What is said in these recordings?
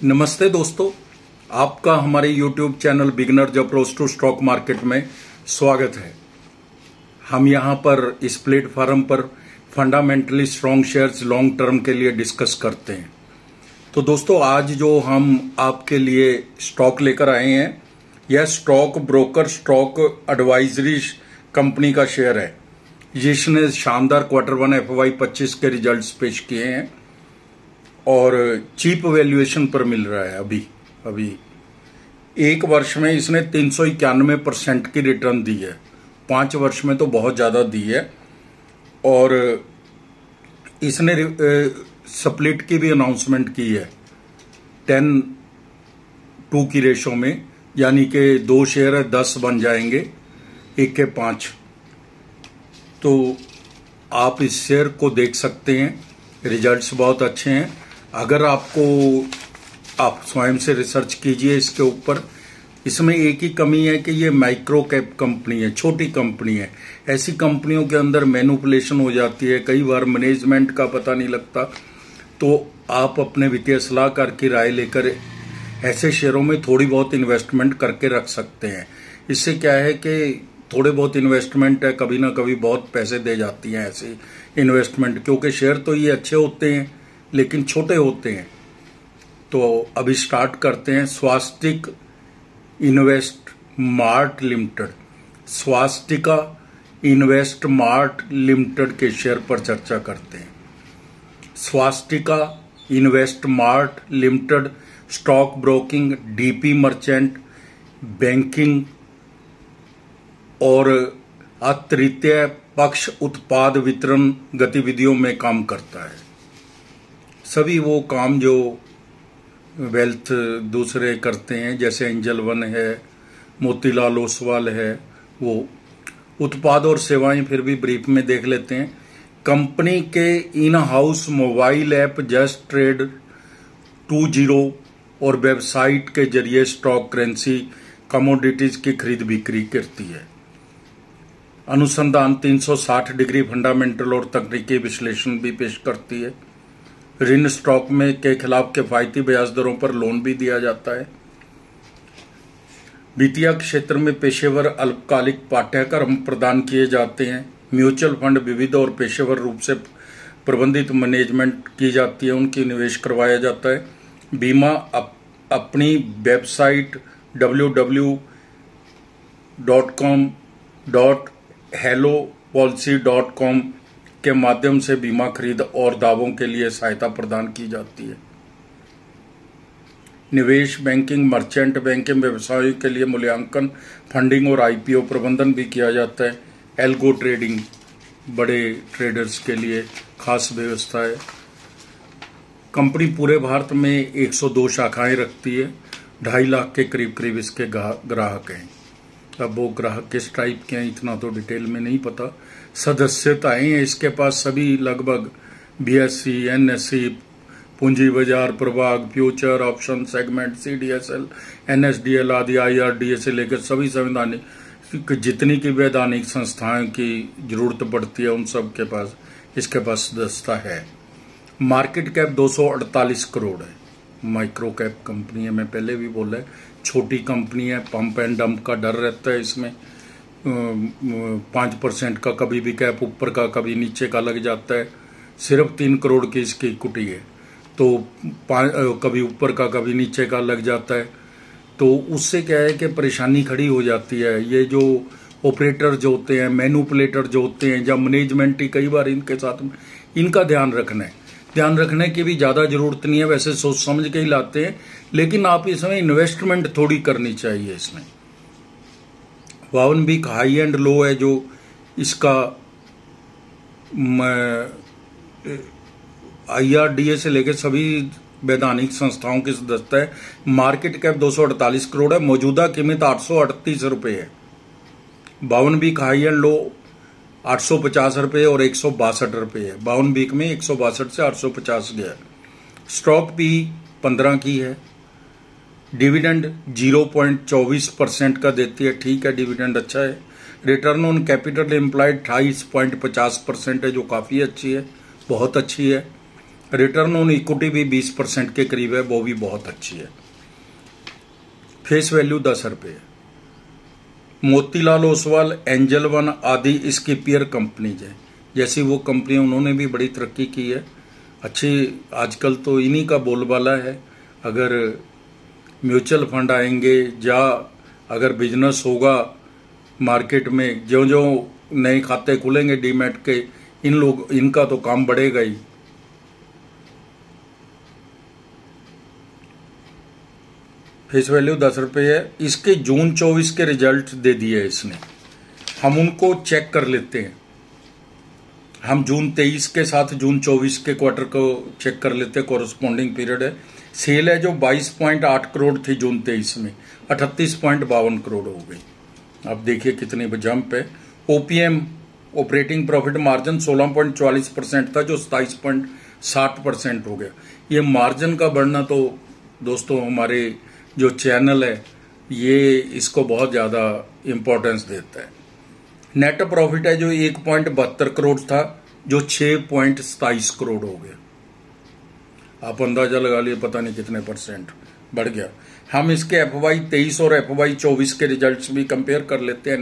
नमस्ते दोस्तों, आपका हमारे YouTube channel beginners approach to stock market में स्वागत है। हम यहां पर इस प्लेटफॉर्म पर fundamentally strong shares long term के लिए डिस्कस करते हैं। तो दोस्तों, आज जो हम आपके लिए स्टॉक लेकर आए हैं, यह stock broker stock advisory company का शेयर है, जिसने शानदार Q1 FY 25 के रिजल्ट्स पेश किए हैं और चीप वैल्यूएशन पर मिल रहा है। अभी एक वर्ष में इसने 391% की रिटर्न दी है। 5 वर्ष में तो बहुत ज्यादा दी है। और इसने स्प्लिट की भी अनाउंसमेंट की है 10:2 की रेशो में, यानी कि 2 शेयर है 10 बन जाएंगे, 1 के 5। तो आप इस शेयर को देख सकते हैं, रिजल्ट्स बहुत अच्छे हैं। अगर आप स्वयं से रिसर्च कीजिए इसके ऊपर। इसमें एक ही कमी है कि ये माइक्रो कैप कंपनी है, छोटी कंपनी है। ऐसी कंपनियों के अंदर मैनिपुलेशन हो जाती है, कई बार मैनेजमेंट का पता नहीं लगता। तो आप अपने वित्तीय सलाहकार की राय लेकर ऐसे शेयरों में थोड़ी बहुत इन्वेस्टमेंट करके रख सकते हैं। इससे क्या है कि थोड़े बहुत इन्वेस्टमेंट है, कभी ना कभी बहुत पैसे दे जाती हैं ऐसी इन्वेस्टमेंट, क्योंकि शेयर तो ये अच्छे होते हैं लेकिन छोटे होते हैं। तो अभी स्टार्ट करते हैं। Swastik invest mart limited, Swastika invest mart limited के शेयर पर चर्चा करते हैं। Swastika invest mart limited stock broking, DP merchant banking और तृतीय पक्ष उत्पाद वितरण गतिविधियों में काम करता है। सभी वो काम जो वेल्थ दूसरे करते हैं, जैसे एंजल वन है, मोतीलाल ओसवाल है, वो उत्पाद और सेवाएं फिर भी ब्रीफ में देख लेते हैं। कंपनी के in house mobile app just trade 20 और वेबसाइट के जरिए स्टॉक, करेंसी, कमोडिटीज की खरीद बिक्री करती है। अनुसंधान 360 डिग्री फंडामेंटल और तकनीकी विश्लेषण भी पेश करती है। ऋण स्टॉक में के खिलाफ किफायती ब्याज दरों पर लोन भी दिया जाता है। वित्तीय क्षेत्र में पेशेवर अल्पकालिक पाठ्यक्रम प्रदान किए जाते हैं। म्यूचुअल फंड विविध और पेशेवर रूप से प्रबंधित मैनेजमेंट की जाती है, उनकी निवेश करवाया जाता है। बीमा अपनी वेबसाइट www.hellopolicy.com के माध्यम से बीमा खरीद और दावों के लिए सहायता प्रदान की जाती है। निवेश बैंकिंग, मर्चेंट बैंकिंग व्यवसायों के लिए मूल्यांकन, फंडिंग और IPO प्रबंधन भी किया जाता है। एल्गो ट्रेडिंग बड़े ट्रेडर्स के लिए खास व्यवस्था है। कंपनी पूरे भारत में 102 शाखाएं रखती है। 2.5 लाख के करीब इसके ग्राहक हैं। अब वो ग्राहक किस टाइप के हैं इतना तो डिटेल में नहीं पता। सदस्यताएं हैं इसके पास सभी लगभग BSE, NSE, पूंजी बाजार प्रभाग, future option segment, CDSL, NSDL आदि IRDA से लेकर सभी संवैधानिक जितनी की वैधानिक संस्थाओं की जरूरत पड़ती है उन सब के पास इसके पास सदस्यता है। मार्केट कैप 248 करोड़ है। माइक्रो कैप कंपनी है, मैं पहले भी बोला है, छोटी कंपनी है। पंप एंड डंप का डर रहता है इसमें। 5% का कभी भी कैप ऊपर का कभी नीचे का लग जाता है। सिर्फ 3 करोड़ की इसकी इक्विटी है, तो कभी ऊपर का कभी नीचे का लग जाता है। तो उससे क्या है कि परेशानी खड़ी हो जाती है। ये जो ऑपरेटर जो होते हैं, मैनिपुलेटर जो होते हैं, जब मैनेजमेंट ही कई बार इनके साथ में, इनका ध्यान रखने की भी ज्यादा जरूरत नहीं है। वैसे सोच समझ के ही लाते हैं, लेकिन आप इसमें इन्वेस्टमेंट थोड़ी करनी चाहिए। इसमें 52 वीक हाई एंड लो है जो इसका IRDA से लेकर सभी वैधानिक संस्थाओं की सदस्यता है। मार्केट कैप 248 करोड़ है। मौजूदा कीमत 838 रुपये है। 52 वीक हाई एंड लो 850 रुपये और 162 रुपये है। 52 वीक में 162 से 850 गया। स्टॉक भी 15 की है। डिविडेंड 0.24% का देती है, ठीक है, डिविडेंड अच्छा है। रिटर्न ऑन कैपिटल एम्प्लॉयड 28.50% है, जो काफी अच्छी है, बहुत अच्छी है। रिटर्न ऑन इक्विटी भी 20% के करीब है, वो भी बहुत अच्छी है। फेस वैल्यू 10 रुपये। मोतीलाल ओसवाल, एंजल वन आदि इसकी पीयर कंपनीज है। जैसी वो कंपनी, उन्होंने भी बड़ी तरक्की की है, अच्छी। आजकल तो इन्हीं का बोलबाला है। अगर म्यूचुअल फंड आएंगे या अगर बिजनेस होगा मार्केट में, जो जो नए खाते खुलेंगे डीमैट के, इनका तो काम बढ़ेगा ही। फेस वैल्यू 10 रुपये है। इसके जून 24 के रिजल्ट दे दिए इसने, हम उनको चेक कर लेते हैं। हम जून 23 के साथ जून 24 के क्वार्टर को चेक कर लेते हैं, कोरस्पॉन्डिंग पीरियड है। सेल है जो 22.8 करोड़ थी जून 23 में, 38.52 करोड़ हो गई। अब देखिए कितनी जंप है। ओपीएम, ऑपरेटिंग प्रॉफिट मार्जिन 16.44% था, जो 27.60% हो गया। ये मार्जिन का बढ़ना तो दोस्तों हमारे जो चैनल है ये इसको बहुत ज़्यादा इम्पोर्टेंस देता है। नेट प्रॉफिट है जो 1.72 करोड़ था, जो 6.27 करोड़ हो गया। आप अंदाजा लगा लिए, पता नहीं कितने परसेंट बढ़ गया। हम इसके FY 23 और FY 24 के रिजल्ट्स भी कंपेयर कर लेते हैं।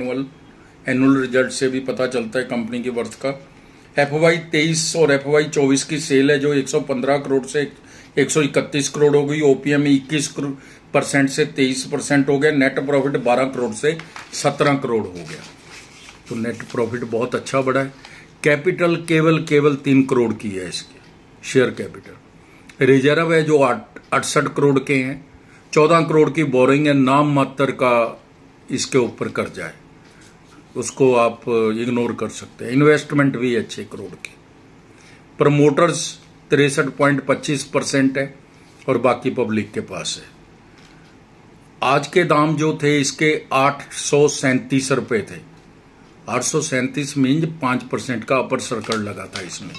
एनुअल रिजल्ट से भी पता चलता है कंपनी की वर्थ का। FY 23 और FY 24 की सेल है जो 115 करोड़ से 131 करोड़ हो गई। ओपीएम 21% से 23% हो गया। नेट प्रॉफिट 12 करोड़ से 17 करोड़ हो गया। तो नेट प्रॉफिट बहुत अच्छा बढ़ा है। कैपिटल केवल 3 करोड़ की है इसकी शेयर कैपिटल। रिजर्व है जो 68 करोड़ के हैं। 14 करोड़ की बोरिंग है, नाम मात्र का इसके ऊपर कर्जा है, उसको आप इग्नोर कर सकते हैं। इन्वेस्टमेंट भी है 6 करोड़ की। प्रमोटर्स 63.25% है और बाकी पब्लिक के पास है। आज के दाम जो थे इसके 837 रुपये थे। 837 मीन 5% का अपर सर्कल लगा था इसमें।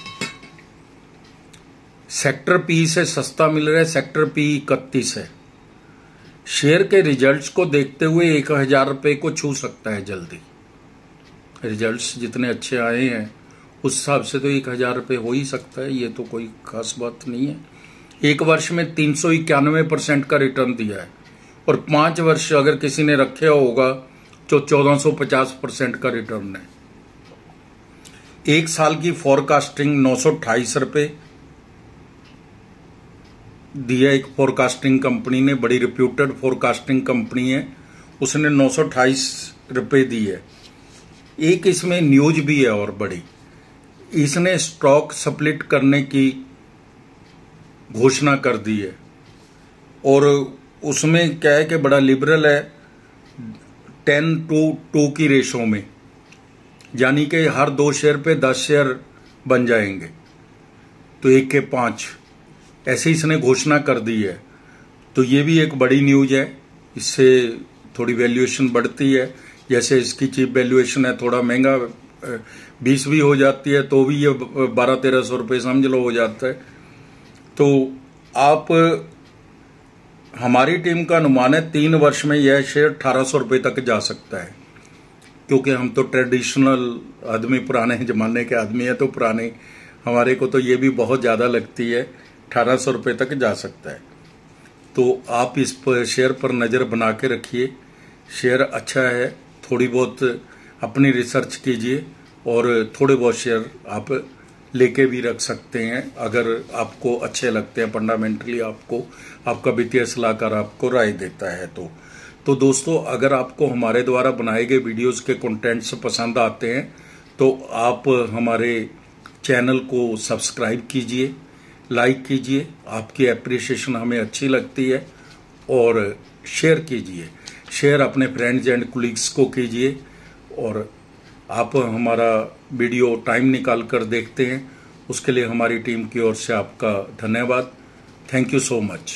सेक्टर पी से सस्ता मिल रहा है, सेक्टर पी 31 है। शेयर के रिजल्ट्स को देखते हुए 1000 रुपये को छू सकता है जल्दी। रिजल्ट्स जितने अच्छे आए हैं उस हिसाब से तो 1000 रुपये हो ही सकता है, ये तो कोई खास बात नहीं है। एक वर्ष में 391% का रिटर्न दिया है और 5 वर्ष अगर किसी ने रखे होगा तो 1450% का रिटर्न है। एक साल की फोरकास्टिंग 928 रुपये दिया एक फोरकास्टिंग कंपनी ने, बड़ी रिप्यूटेड फोरकास्टिंग कंपनी है, उसने 928 रुपये दी है। एक इसमें न्यूज भी है और बड़ी, इसने स्टॉक स्प्लिट करने की घोषणा कर दी है और उसमें क्या है कि बड़ा लिबरल है, 10:2 की रेशो में, यानी कि हर 2 शेयर पे 10 शेयर बन जाएंगे, तो 1 के 5 ऐसे इसने घोषणा कर दी है। तो ये भी एक बड़ी न्यूज है, इससे थोड़ी वैल्यूएशन बढ़ती है। जैसे इसकी चीप वैल्यूएशन है, थोड़ा महंगा 20 भी हो जाती है तो भी ये 1200-1300 रुपये समझ लो हो जाता है। तो आप, हमारी टीम का अनुमान है 3 वर्ष में यह शेयर 1800 रुपये तक जा सकता है, क्योंकि हम तो ट्रेडिशनल आदमी, पुराने जमाने के आदमी है, तो पुराने हमारे को तो ये भी बहुत ज़्यादा लगती है, 1800 रुपये तक जा सकता है। तो आप इस पर शेयर पर नज़र बना के रखिए, शेयर अच्छा है। थोड़ी बहुत अपनी रिसर्च कीजिए और थोड़े बहुत शेयर आप लेके भी रख सकते हैं अगर आपको अच्छे लगते हैं, फंडामेंटली आपको आपका वित्तीय सलाहकार आपको राय देता है तो दोस्तों, अगर आपको हमारे द्वारा बनाए गए वीडियोस के कंटेंट्स पसंद आते हैं तो आप हमारे चैनल को सब्सक्राइब कीजिए, लाइक कीजिए, आपकी एप्रिसिएशन हमें अच्छी लगती है, और शेयर कीजिए, शेयर अपने फ्रेंड्स एंड कोलीग्स को कीजिए। और आप हमारा वीडियो टाइम निकाल कर देखते हैं, उसके लिए हमारी टीम की ओर से आपका धन्यवाद। Thank you so much.